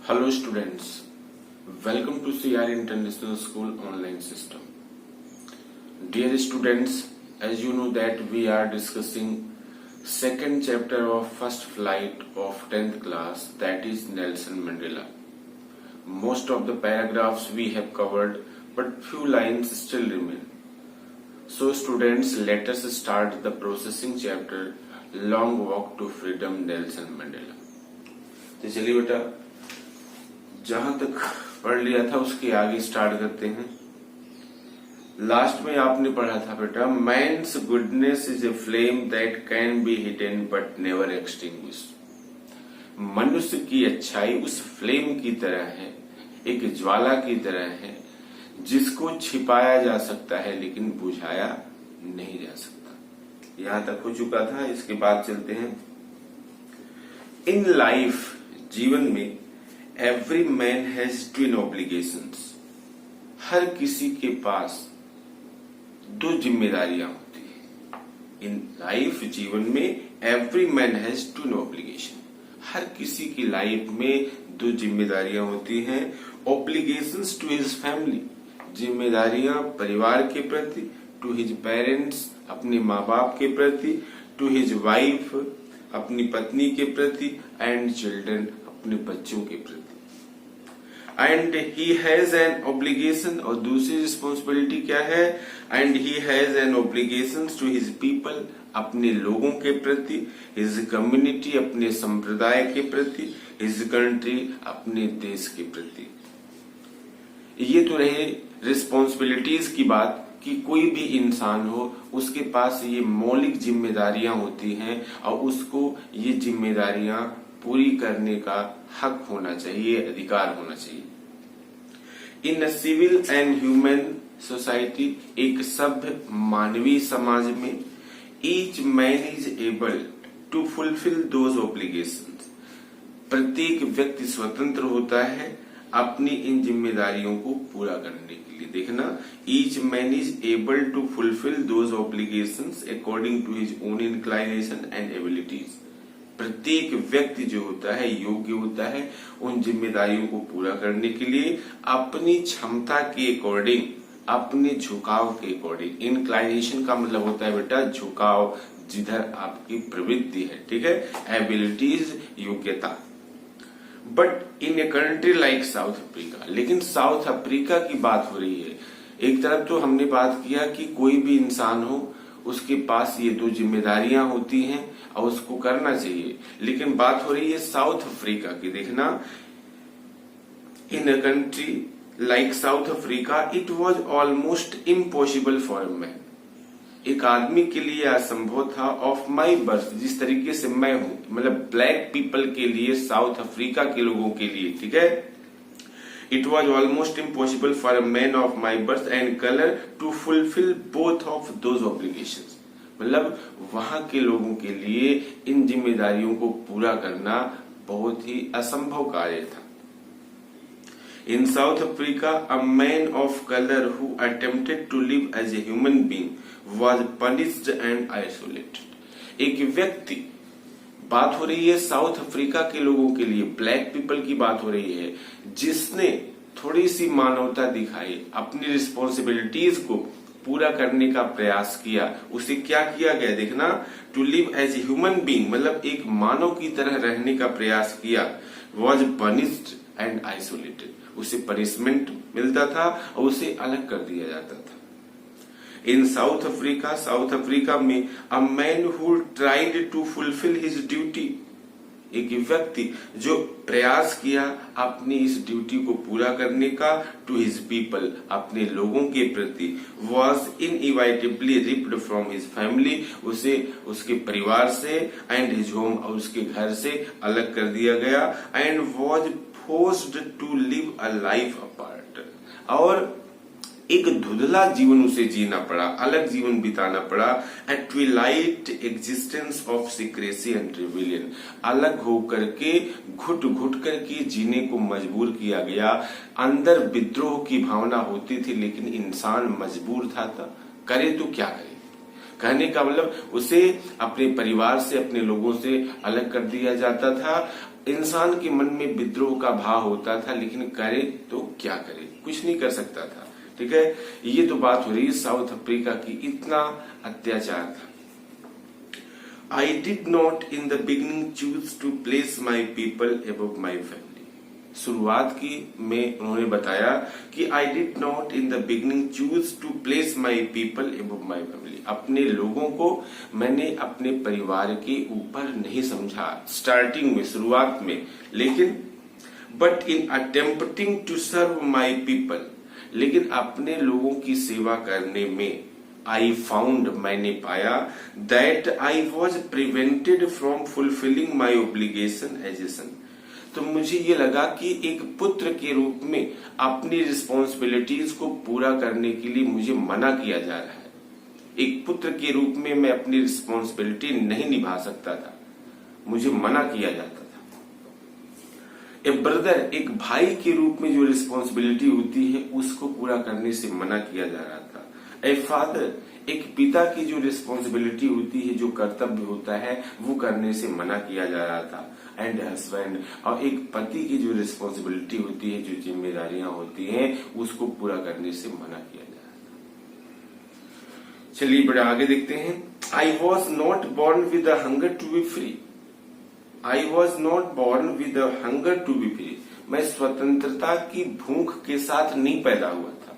Hello students, welcome to CR International School online system. Dear students, as you know that we are discussing second chapter of first flight of 10th class, that is Nelson Mandela. Most of the paragraphs we have covered, but few lines still remain. So students, let us start the processing chapter Long Walk to Freedom Nelson Mandela. तो चलिए बेटा, जहां तक पढ़ लिया था उसके आगे स्टार्ट करते हैं। लास्ट में आपने पढ़ा था बेटा, man's goodness is a flame that can be hidden but never extinguish. मनुष्य की अच्छाई उस फ्लेम की तरह है, एक ज्वाला की तरह है, जिसको छिपाया जा सकता है लेकिन बुझाया नहीं जा सकता। यहां तक हो चुका था। इसके बाद चलते हैं इन लाइफ, जीवन में every man has twin obligations. हर किसी के पास दो जिम्मेदारियां होती है। इन लाइफ, जीवन में every man has twin obligation. हर किसी की लाइफ में दो जिम्मेदारियां होती हैं। ऑब्लिगेशंस टू हिज फैमिली, जिम्मेदारियां परिवार के प्रति, टू हिज पेरेंट्स, अपने माँ बाप के प्रति, टू हिज वाइफ, अपनी पत्नी के प्रति, एंड चिल्ड्रन, अपने बच्चों के प्रति। And he has an obligation, और दूसरी रिस्पॉन्सिबिलिटी क्या है? And he has an obligation to his people, अपने लोगों के प्रति, हिज कम्युनिटी, अपने संप्रदाय के प्रति, हिज कंट्री, अपने देश के प्रति। ये तो रहे रिस्पॉन्सिबिलिटीज की बात कि कोई भी इंसान हो उसके पास ये मौलिक जिम्मेदारियां होती हैं और उसको ये जिम्मेदारियां पूरी करने का हक होना चाहिए, अधिकार होना चाहिए। In a civil and human society, एक सभ्य मानवीय समाज में, each man is able to fulfil those obligations. प्रत्येक व्यक्ति स्वतंत्र होता है अपनी इन जिम्मेदारियों को पूरा करने के लिए। देखना, each man is able to fulfil those obligations according to his own inclination and abilities. प्रत्येक व्यक्ति जो होता है योग्य होता है उन जिम्मेदारियों को पूरा करने के लिए अपनी क्षमता के अकॉर्डिंग, अपने झुकाव के अकॉर्डिंग। इंक्लाइनेशन का मतलब होता है बेटा झुकाव, जिधर आपकी प्रवृत्ति है, ठीक है। एबिलिटीज, योग्यता। But in a country like South Africa, लेकिन साउथ अफ्रीका की बात हो रही है। एक तरफ तो हमने बात किया कि कोई भी इंसान हो उसके पास ये दो जिम्मेदारियां होती हैं और उसको करना चाहिए, लेकिन बात हो रही है साउथ अफ्रीका की। देखना, in a country like South Africa it was almost impossible for a man. एक आदमी के लिए असंभव था, ऑफ माई बर्थ, जिस तरीके से मैं हूं, मतलब ब्लैक पीपल के लिए, साउथ अफ्रीका के लोगों के लिए, ठीक है। It was almost impossible for a man of my birth and colour to fulfil both of those obligations. मतलब वहां के लोगों के लिए इन जिम्मेदारियों को पूरा करना बहुत ही असंभव कार्य था। In South Africa, a man of color who attempted to live as a human being was punished and isolated. एक व्यक्ति, बात हो रही है साउथ अफ्रीका के लोगों के लिए, ब्लैक पीपल की बात हो रही है, जिसने थोड़ी सी मानवता दिखाई, अपनी रिस्पॉन्सिबिलिटीज को पूरा करने का प्रयास किया, उसे क्या किया गया? देखना, to live as a human being, मतलब एक मानव की तरह रहने का प्रयास किया, वॉज पनिश्ड एंड आइसोलेटेड। उसे पनिशमेंट मिलता था और उसे अलग कर दिया जाता था। In South Africa, South Africa में, a man who tried to fulfil his duty, एक व्यक्ति जो प्रयास किया अपनी इस ड्यूटी को पूरा करने का, टू हिज पीपल, अपने लोगों के प्रति, was inevitably ripped from his family, उसे उसके परिवार से, एंड हिज होम, और उसके घर से अलग कर दिया गया, and was forced to live a life apart, और एक धुंधला जीवन उसे जीना पड़ा, अलग जीवन बिताना पड़ा। A twilight existence of secrecy and rebellion, अलग होकर के, घुट घुट करके जीने को मजबूर किया गया। अंदर विद्रोह की भावना होती थी, लेकिन इंसान मजबूर था, करे तो क्या करे। कहने का मतलब उसे अपने परिवार से, अपने लोगों से अलग कर दिया जाता था। इंसान के मन में विद्रोह का भाव होता था, लेकिन करे तो क्या करे, कुछ नहीं कर सकता था। ठीक है, ये तो बात हो रही है साउथ अफ्रीका की, इतना अत्याचार था। I did not in the beginning choose to place my people above my family. शुरुआत की में उन्होंने बताया कि I did not in the beginning choose to place my people above my family. अपने लोगों को मैंने अपने परिवार के ऊपर नहीं समझा स्टार्टिंग में, शुरुआत में, लेकिन but in attempting to serve my people, लेकिन अपने लोगों की सेवा करने में आई फाउंड, मैंने पाया, that I was prevented from fulfilling my obligation as a son. तो मुझे ये लगा कि एक पुत्र के रूप में अपनी रिस्पॉन्सिबिलिटीज को पूरा करने के लिए मुझे मना किया जा रहा है। एक पुत्र के रूप में मैं अपनी रिस्पॉन्सिबिलिटी नहीं निभा सकता था, मुझे मना किया जाता था। ए ब्रदर, एक भाई के रूप में जो रिस्पॉन्सिबिलिटी होती है उसको पूरा करने से मना किया जा रहा था। ए फादर, एक पिता की जो रिस्पॉन्सिबिलिटी होती है, जो कर्तव्य होता है, वो करने से मना किया जा रहा था। एंड हस्बैंड, और एक पति की जो रिस्पॉन्सिबिलिटी होती है, जो जिम्मेदारियां होती हैं, उसको पूरा करने से मना किया जा रहा था। चलिए बड़े आगे देखते हैं। I was not born with a hunger to be free. I was not born with a hunger to be free. मैं स्वतंत्रता की भूख के साथ नहीं पैदा हुआ था।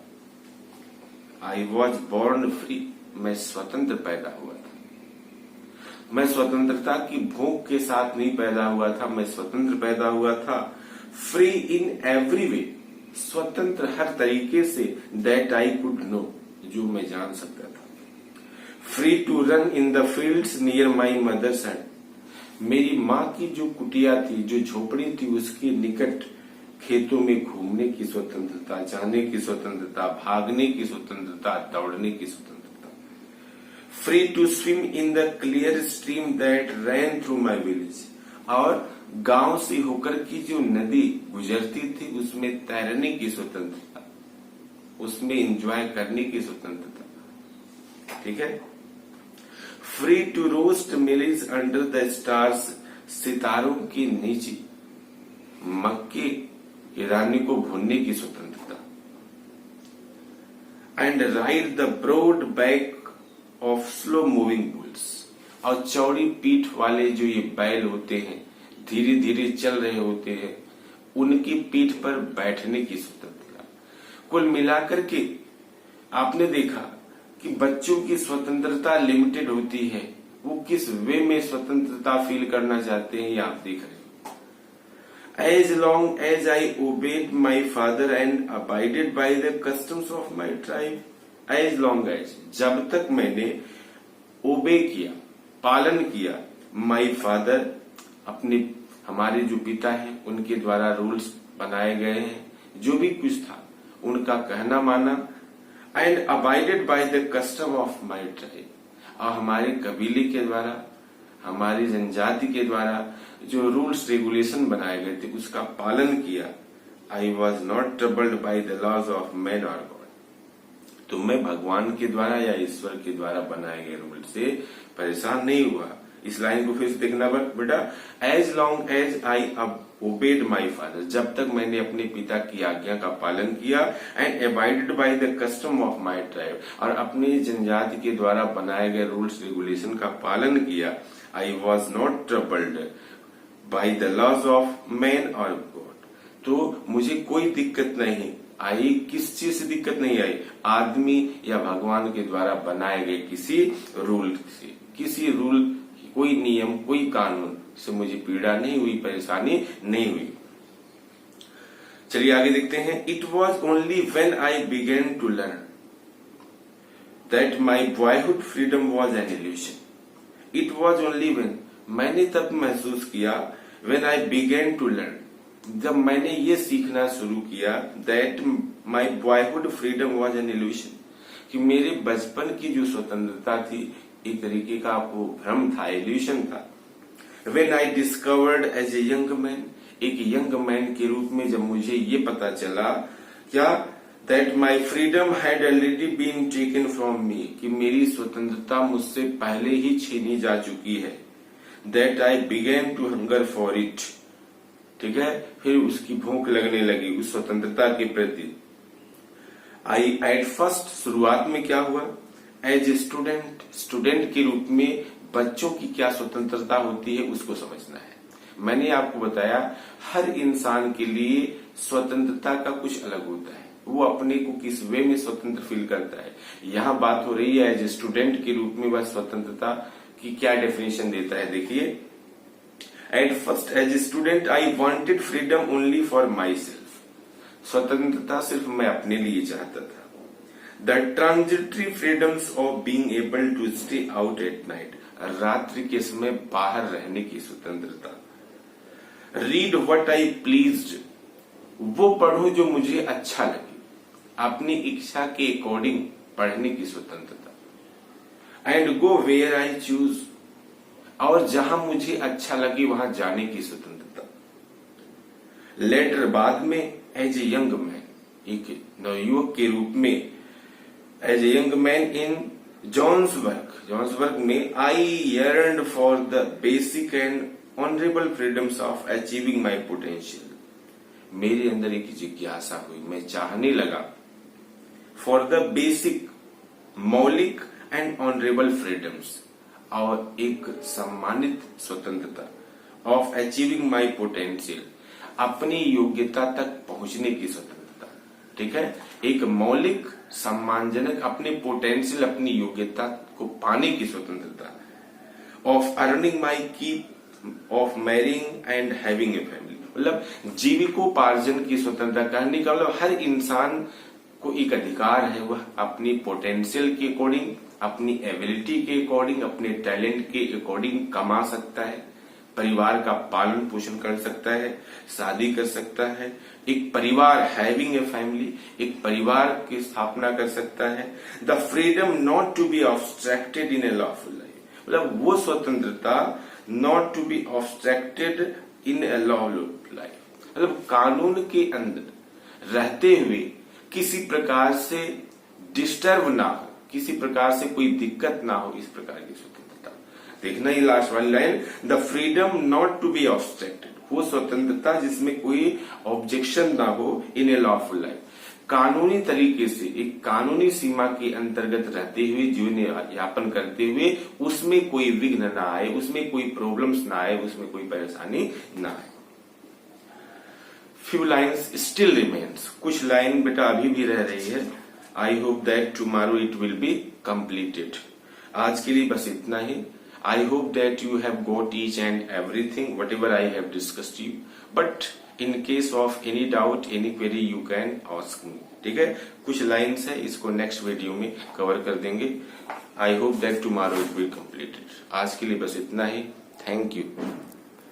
आई वॉज बॉर्न फ्री, मैं स्वतंत्र पैदा हुआ था। मैं स्वतंत्रता की भूख के साथ नहीं पैदा हुआ था, मैं स्वतंत्र पैदा हुआ था। फ्री इन एवरी वे, स्वतंत्र हर तरीके से। दैट आई कुड नो, जो मैं जान सकता था। Free to run in the fields near my mother's hut. मेरी माँ की जो कुटिया थी, जो झोपड़ी थी, उसके निकट खेतों में घूमने की स्वतंत्रता, जाने की स्वतंत्रता, भागने की स्वतंत्रता, दौड़ने की स्वतंत्रता। Free to swim in the clear stream that ran through my village. और गांव से होकर की जो नदी गुजरती थी, उसमें तैरने की स्वतंत्रता, उसमें एंजॉय करने की स्वतंत्रता। ठीक है। फ्री टू रोस्ट मिलेज अंडर द स्टार्स, सितारों के नीचे मक्के के दाने को भूनने की स्वतंत्रता। And ride the broad back of slow moving bulls. और चौड़ी पीठ वाले जो ये बैल होते हैं, धीरे धीरे चल रहे होते हैं, उनकी पीठ पर बैठने की स्वतंत्रता। कुल मिलाकर के आपने देखा कि बच्चों की स्वतंत्रता लिमिटेड होती है, वो किस वे में स्वतंत्रता फील करना चाहते हैं, ये आप देख रहे हैं। As long as I obeyed my father and abided by the customs of my tribe. As long as, जब तक मैंने ओबे किया, पालन किया, माई फादर, अपने हमारे जो पिता हैं, उनके द्वारा रूल्स बनाए गए हैं, जो भी कुछ था उनका कहना माना। And abided by the custom of my tribe, और हमारे कबीले के द्वारा, हमारी जनजाति के द्वारा जो रूल्स रेगुलेशन बनाए गए थे, उसका पालन किया। I was not troubled by the laws of man or God. तो मैं भगवान के द्वारा या ईश्वर के द्वारा बनाए गए रूल से परेशान नहीं हुआ। इस लाइन को फिर से देखना बेटा। As long as I obeyed my father, जब तक मैंने अपने पिता की आज्ञा का पालन किया। And abided by the custom of my tribe, और अपनी जनजाति के द्वारा बनाए गए रूल्स रेगुलेशन का पालन किया। I was not troubled by the laws of man or God. तो मुझे कोई दिक्कत नहीं आई, किस चीज से दिक्कत नहीं आई, आदमी या भगवान के द्वारा बनाए गए किसी रूल से, किसी रूल, कोई नियम, कोई कानून से मुझे पीड़ा नहीं हुई, परेशानी नहीं हुई। चलिए आगे देखते हैं। It was only when I began to learn that my boyhood freedom was an illusion. It was only when, मैंने तब महसूस किया, when I began to learn, जब मैंने ये सीखना शुरू किया, that my boyhood freedom was an illusion, कि मेरे बचपन की जो स्वतंत्रता थी एक तरीके का वो भ्रम था, इल्यूशन था। When I discovered as a young man, एक यंग मैन के रूप में जब मुझे ये पता चला क्या, that my freedom had already been taken from me, कि मेरी स्वतंत्रता मुझसे पहले ही छीनी जा चुकी है। That I began to hunger for it, ठीक है। फिर उसकी भूख लगने लगी उस स्वतंत्रता के प्रति। आई एट फर्स्ट, शुरुआत में क्या हुआ, एज स्टूडेंट के रूप में बच्चों की क्या स्वतंत्रता होती है उसको समझना है। मैंने आपको बताया हर इंसान के लिए स्वतंत्रता का कुछ अलग होता है, वो अपने को किस वे में स्वतंत्र फील करता है। यहाँ बात हो रही है एज स्टूडेंट के रूप में वह स्वतंत्रता की क्या डेफिनेशन देता है। देखिए, at first as student I wanted freedom only for my self. स्वतंत्रता सिर्फ मैं अपने लिए चाहता था। The transitory freedoms of being able to stay out at night, रात्रि के समय बाहर रहने की स्वतंत्रता। रीड व्हाट आई प्लीज्ड, वो पढ़ूं जो मुझे अच्छा लगे, अपनी इच्छा के अकॉर्डिंग पढ़ने की स्वतंत्रता। And go where I choose, और जहां मुझे अच्छा लगे वहां जाने की स्वतंत्रता। लेटर, बाद में, एज ए यंग मैन, एक नवयुवक के रूप में, as a young man in Johannesburg में, I yearned for the basic and honourable freedoms of achieving my potential. मेरे अंदर एक जिज्ञासा हुई, मैं चाहने लगा फॉर द बेसिक, मौलिक एंड ऑनरेबल फ्रीडम्स, और एक सम्मानित स्वतंत्रता ऑफ अचीविंग माई पोटेंशियल, अपनी योग्यता तक पहुंचने की स्वतंत्रता। ठीक है, एक मौलिक, सम्मानजनक, अपने पोटेंशियल, अपनी योग्यता को पाने की स्वतंत्रता। Of earning my keep, of marrying and having a family, मतलब जीविकोपार्जन की स्वतंत्रता। कहने का मतलब हर इंसान को एक अधिकार है, वह अपनी पोटेंशियल के अकॉर्डिंग, अपनी एबिलिटी के अकॉर्डिंग, अपने टैलेंट के अकॉर्डिंग कमा सकता है, परिवार का पालन पोषण कर सकता है, शादी कर सकता है, एक परिवार, हैविंग ए फैमिली, एक परिवार की स्थापना कर सकता है। The freedom not to be obstructed in a lawful life, मतलब वो स्वतंत्रता not to be obstructed in a lawful life, मतलब कानून के अंदर रहते हुए किसी प्रकार से डिस्टर्ब ना हो, किसी प्रकार से कोई दिक्कत ना हो, इस प्रकार की स्वतंत्रता। देखना ये लास्ट वाली line, the freedom not to be obstructed, वो स्वतंत्रता जिसमें कोई ऑब्जेक्शन ना हो इन ए लॉफुल लाइफ, कानूनी तरीके से एक कानूनी सीमा के अंतर्गत रहते हुए जीवन यापन करते हुए उसमें कोई विघ्न ना आए, उसमें कोई प्रॉब्लम्स ना आए, उसमें कोई परेशानी ना आए। फ्यू लाइन्स स्टिल रिमेन्स, कुछ लाइन बेटा अभी भी रह रही है। I hope that tomorrow it will be completed. आज के लिए बस इतना ही। I hope that you have got each and everything whatever I have discussed you, but in case of any doubt, any query, you can ask me. ठीक है, कुछ lines है, इसको नेक्स्ट वीडियो में कवर कर देंगे। आई hope that tomorrow it will completed. आज के लिए बस इतना ही। Thank you.